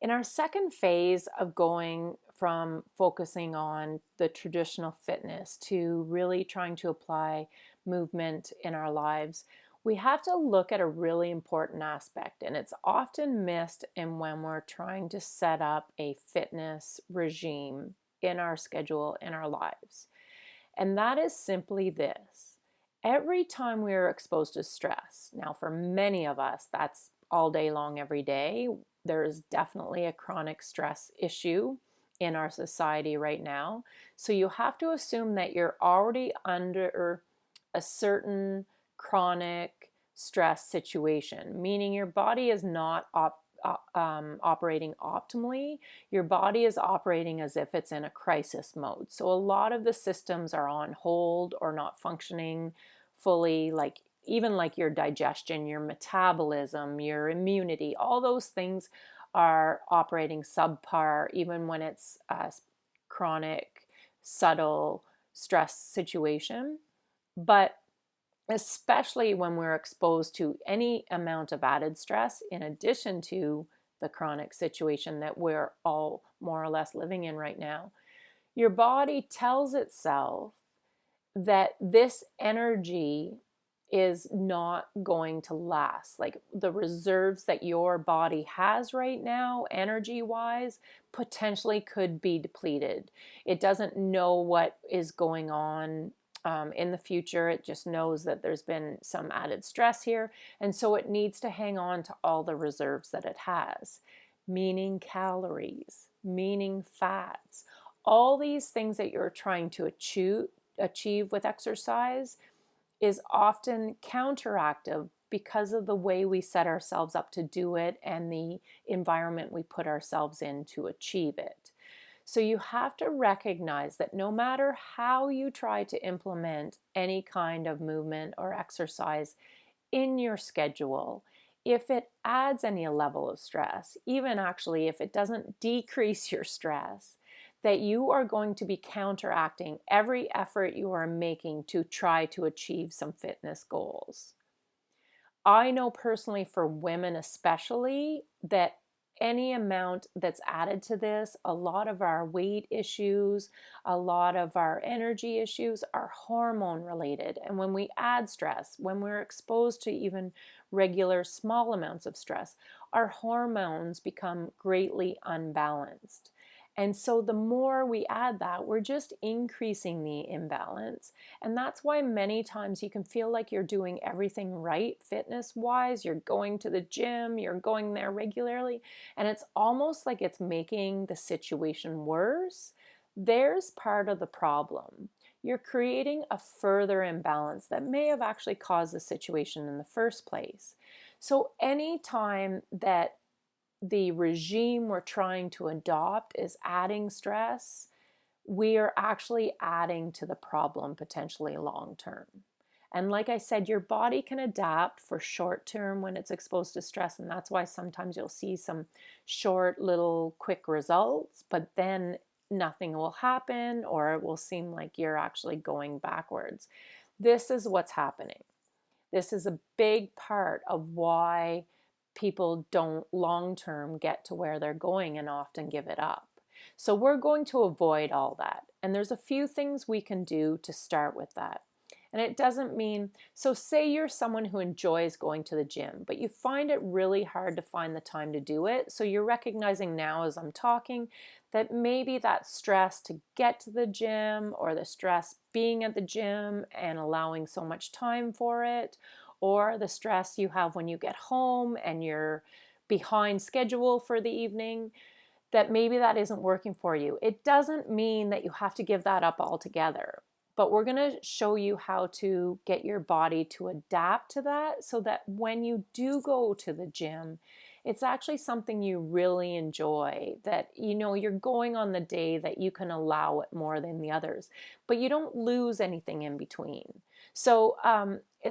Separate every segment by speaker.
Speaker 1: In our second phase of going from focusing on the traditional fitness to really trying to apply movement in our lives, we have to look at a really important aspect, and it's often missed in when we're trying to set up a fitness regime in our schedule in our lives. And that is simply this. Every time we are exposed to stress, now for many of us, that's all day long, every day. There is definitely a chronic stress issue in our society right now. So you have to assume that you're already under a certain chronic stress situation, meaning your body is not operating optimally. Your body is operating as if it's in a crisis mode. So a lot of the systems are on hold or not functioning fully, like even like your digestion, your metabolism, your immunity, all those things are operating subpar, even when it's a chronic, subtle stress situation. But especially when we're exposed to any amount of added stress, in addition to the chronic situation that we're all more or less living in right now, your body tells itself that this energy is not going to last. Like the reserves that your body has right now, energy wise, potentially could be depleted. It doesn't know what is going on in the future. It just knows that there's been some added stress here. And so it needs to hang on to all the reserves that it has, meaning calories, meaning fats, all these things that you're trying to achieve with exercise is often counteractive because of the way we set ourselves up to do it and the environment we put ourselves in to achieve it. So you have to recognize that no matter how you try to implement any kind of movement or exercise in your schedule, if it adds any level of stress, even actually if it doesn't decrease your stress, that you are going to be counteracting every effort you are making to try to achieve some fitness goals. I know personally for women especially that any amount that's added to this, a lot of our weight issues, a lot of our energy issues are hormone related. And when we add stress, when we're exposed to even regular small amounts of stress, our hormones become greatly unbalanced. And so the more we add that, we're just increasing the imbalance. And that's why many times you can feel like you're doing everything right fitness wise. You're going to the gym, you're going there regularly, and it's almost like it's making the situation worse. There's part of the problem. You're creating a further imbalance that may have actually caused the situation in the first place. So anytime that the regime we're trying to adopt is adding stress, we are actually adding to the problem potentially long term. And like I said, your body can adapt for short term when it's exposed to stress. And that's why sometimes you'll see some short, little, quick results, but then nothing will happen or it will seem like you're actually going backwards. This is what's happening. This is a big part of why people don't long term get to where they're going and often give it up. So we're going to avoid all that. And there's a few things we can do to start with that. And it doesn't mean, so say you're someone who enjoys going to the gym, but you find it really hard to find the time to do it. So you're recognizing now as I'm talking that maybe that stress to get to the gym or the stress being at the gym and allowing so much time for it, or the stress you have when you get home and you're behind schedule for the evening, that maybe that isn't working for you. It doesn't mean that you have to give that up altogether, but we're going to show you how to get your body to adapt to that so that when you do go to the gym, it's actually something you really enjoy, that you know you're going on the day that you can allow it more than the others, but you don't lose anything in between. So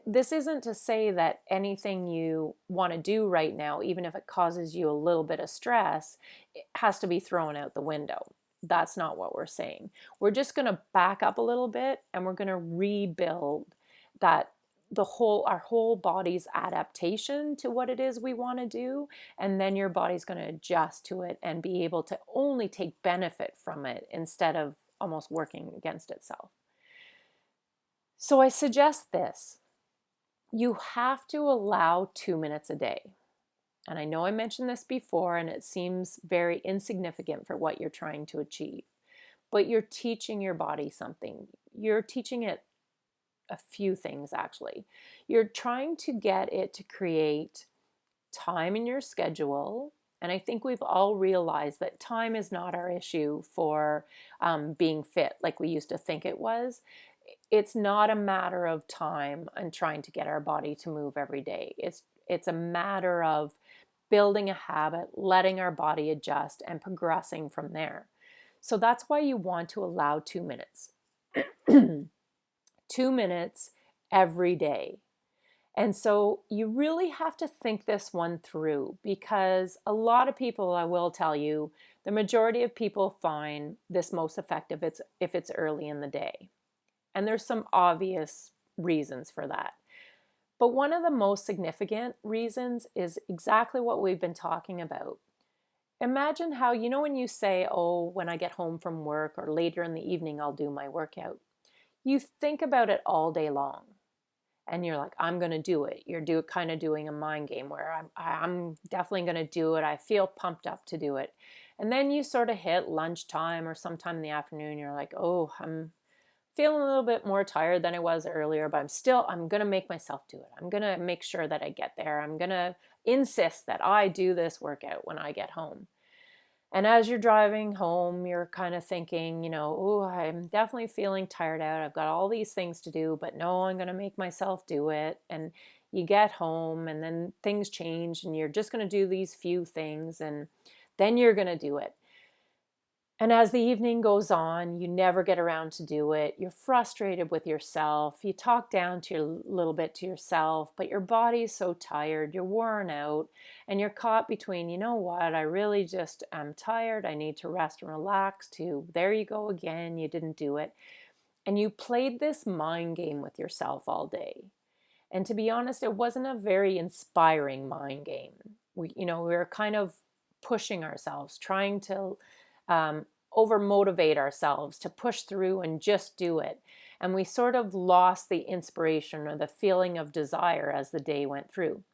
Speaker 1: this isn't to say that anything you want to do right now, even if it causes you a little bit of stress, it has to be thrown out the window. That's not what we're saying. We're just going to back up a little bit and we're going to rebuild that our whole body's adaptation to what it is we want to do, and then your body's going to adjust to it and be able to only take benefit from it instead of almost working against itself. So I suggest this: you have to allow 2 minutes a day. And I know I mentioned this before, and it seems very insignificant for what you're trying to achieve, but you're teaching your body something. You're teaching it a few things, actually. You're trying to get it to create time in your schedule. And I think we've all realized that time is not our issue for being fit like we used to think it was. It's not a matter of time and trying to get our body to move every day. It's a matter of building a habit, letting our body adjust, and progressing from there. So that's why you want to allow 2 minutes. 2 minutes every day. And so you really have to think this one through, because a lot of people, I will tell you, the majority of people find this most effective if it's early in the day. And there's some obvious reasons for that. But one of the most significant reasons is exactly what we've been talking about. Imagine how, when you say, oh, when I get home from work or later in the evening, I'll do my workout. You think about it all day long. And you're like, I'm going to do it. You're kind of doing a mind game where I'm definitely going to do it. I feel pumped up to do it. And then you sort of hit lunchtime or sometime in the afternoon. You're like, oh, I'm feeling a little bit more tired than I was earlier, but I'm going to make myself do it. I'm going to make sure that I get there. I'm going to insist that I do this workout when I get home. And as you're driving home, you're kind of thinking, oh, I'm definitely feeling tired out. I've got all these things to do, but no, I'm going to make myself do it. And you get home and then things change and you're just going to do these few things and then you're going to do it. And as the evening goes on, you never get around to do it. You're frustrated with yourself. You talk down to a little bit to yourself, but your body's so tired, you're worn out, and you're caught between, you know what, I really just am tired. I need to rest and relax, to there you go again, you didn't do it. And you played this mind game with yourself all day. And to be honest, it wasn't a very inspiring mind game. We were kind of pushing ourselves, trying to over motivate ourselves to push through and just do it. And we sort of lost the inspiration or the feeling of desire as the day went through.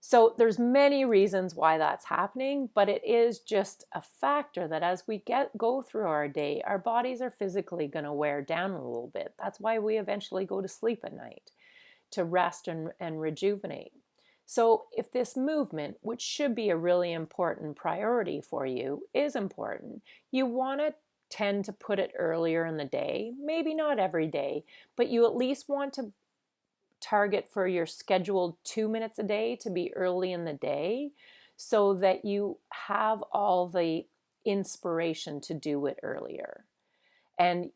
Speaker 1: So there's many reasons why that's happening, but it is just a factor that as we go through our day, our bodies are physically going to wear down a little bit. That's why we eventually go to sleep at night, to rest and rejuvenate. So if this movement, which should be a really important priority for you, is important, you want to tend to put it earlier in the day, maybe not every day, but you at least want to target for your scheduled 2 minutes a day to be early in the day so that you have all the inspiration to do it earlier. And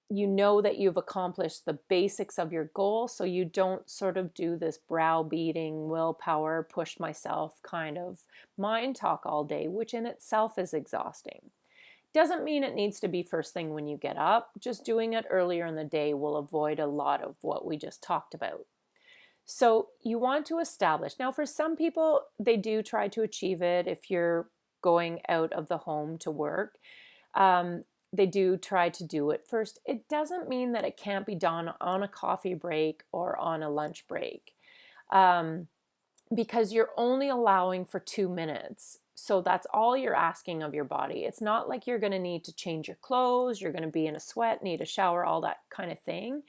Speaker 1: you know that you've accomplished the basics of your goal, so you don't sort of do this browbeating, willpower, push myself kind of mind talk all day, which in itself is exhausting. Doesn't mean it needs to be first thing when you get up. Just doing it earlier in the day will avoid a lot of what we just talked about. So you want to establish. Now, for some people, they do try to achieve it if you're going out of the home to work. They do try to do it first. It doesn't mean that it can't be done on a coffee break or on a lunch break, because you're only allowing for 2 minutes. So that's all you're asking of your body. It's not like you're going to need to change your clothes, you're going to be in a sweat, need a shower, all that kind of thing.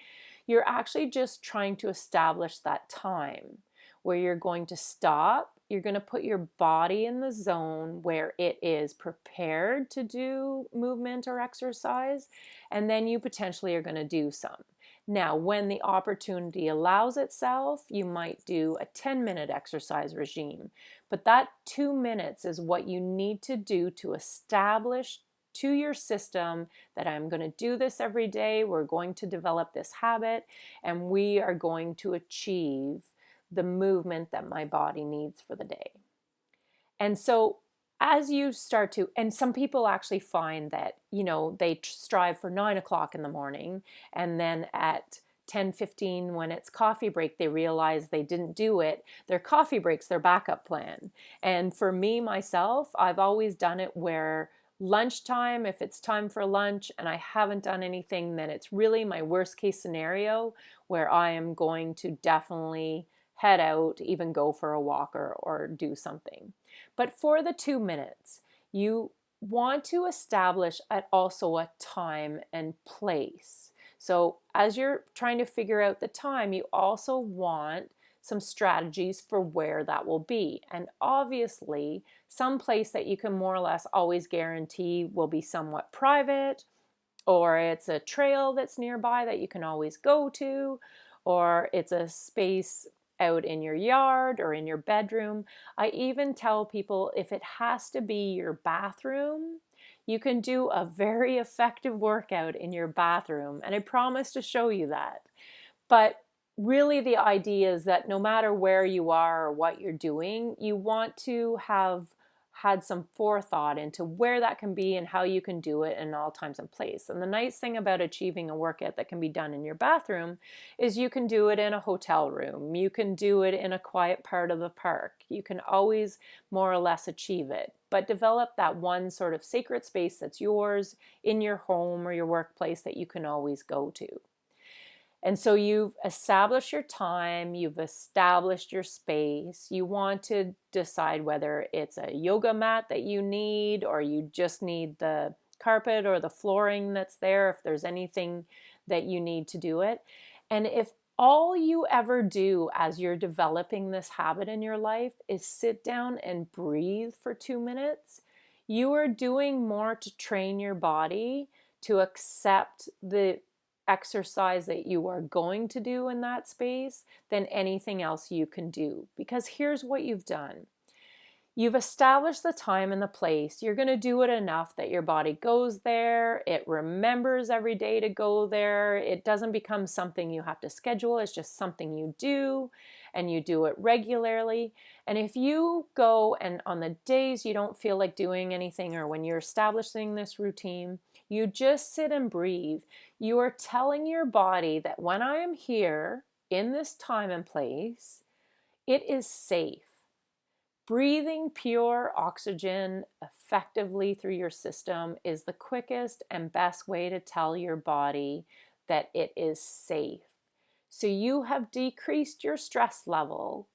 Speaker 1: You're actually just trying to establish that time where you're going to stop. You're going to put your body in the zone where it is prepared to do movement or exercise, and then you potentially are going to do some. Now, when the opportunity allows itself, you might do a 10-minute exercise regime, but that 2 minutes is what you need to do to establish to your system that I'm going to do this every day. We're going to develop this habit, and we are going to achieve the movement that my body needs for the day. And so as you start to, and some people actually find that, they strive for 9 o'clock in the morning, and then at 10:15 when it's coffee break, they realize they didn't do it, their coffee break's their backup plan. And for me, myself, I've always done it where lunchtime, if it's time for lunch and I haven't done anything, then it's really my worst case scenario where I am going to definitely head out, even go for a walk or do something. But for the 2 minutes, you want to establish also a time and place. So as you're trying to figure out the time, you also want some strategies for where that will be. And obviously, some place that you can more or less always guarantee will be somewhat private, or it's a trail that's nearby that you can always go to, or it's a space out in your yard or in your bedroom. I even tell people if it has to be your bathroom, you can do a very effective workout in your bathroom, and I promise to show you that. But really the idea is that no matter where you are or what you're doing, you want to have had some forethought into where that can be and how you can do it in all times and place. And the nice thing about achieving a workout that can be done in your bathroom is you can do it in a hotel room. You can do it in a quiet part of the park. You can always more or less achieve it, but develop that one sort of sacred space that's yours in your home or your workplace that you can always go to. And so you've established your time, you've established your space. You want to decide whether it's a yoga mat that you need, or you just need the carpet or the flooring that's there, if there's anything that you need to do it. And if all you ever do as you're developing this habit in your life is sit down and breathe for 2 minutes, you are doing more to train your body to accept the exercise that you are going to do in that space than anything else you can do. Because here's what you've done. You've established the time and the place. You're going to do it enough that your body goes there. It remembers every day to go there. It doesn't become something you have to schedule. It's just something you do, and you do it regularly. And if you go and on the days you don't feel like doing anything, or when you're establishing this routine, you just sit and breathe. You are telling your body that when I am here in this time and place, it is safe. Breathing pure oxygen effectively through your system is the quickest and best way to tell your body that it is safe. So you have decreased your stress level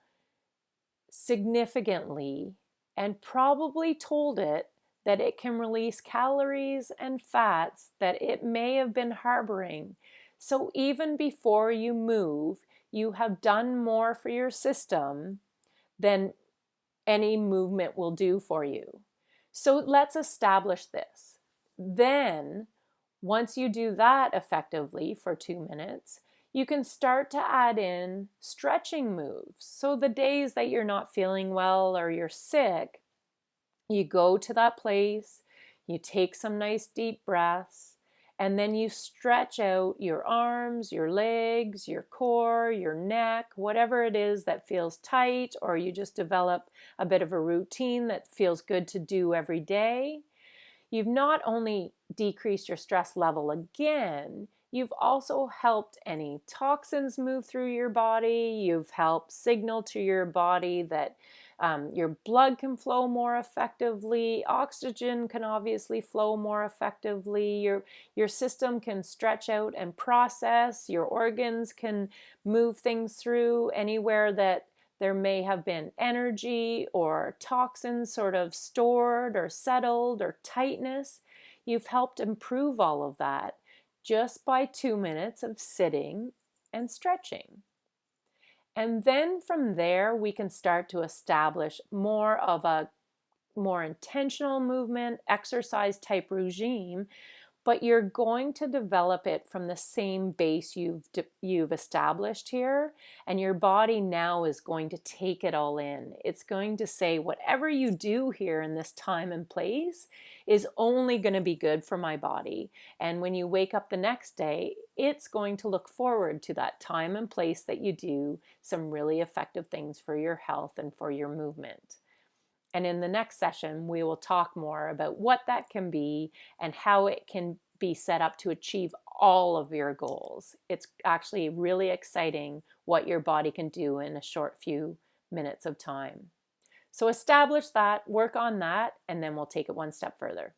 Speaker 1: significantly and probably told it that it can release calories and fats that it may have been harboring. So even before you move, you have done more for your system than any movement will do for you. So let's establish this. Then, once you do that effectively for 2 minutes, you can start to add in stretching moves. So the days that you're not feeling well or you're sick, you go to that place, you take some nice deep breaths, and then you stretch out your arms, your legs, your core, your neck, whatever it is that feels tight, or you just develop a bit of a routine that feels good to do every day. You've not only decreased your stress level again, you've also helped any toxins move through your body. You've helped signal to your body that your blood can flow more effectively. Oxygen can obviously flow more effectively. Your system can stretch out and process. Your organs can move things through anywhere that there may have been energy or toxins sort of stored or settled or tightness. You've helped improve all of that just by 2 minutes of sitting and stretching. And then from there, we can start to establish more of a more intentional movement, exercise type regime, but you're going to develop it from the same base you've established here, and your body now is going to take it all in. It's going to say, whatever you do here in this time and place is only going to be good for my body. And when you wake up the next day, it's going to look forward to that time and place that you do some really effective things for your health and for your movement. And in the next session, we will talk more about what that can be and how it can be set up to achieve all of your goals. It's actually really exciting what your body can do in a short few minutes of time. So establish that, work on that, and then we'll take it one step further.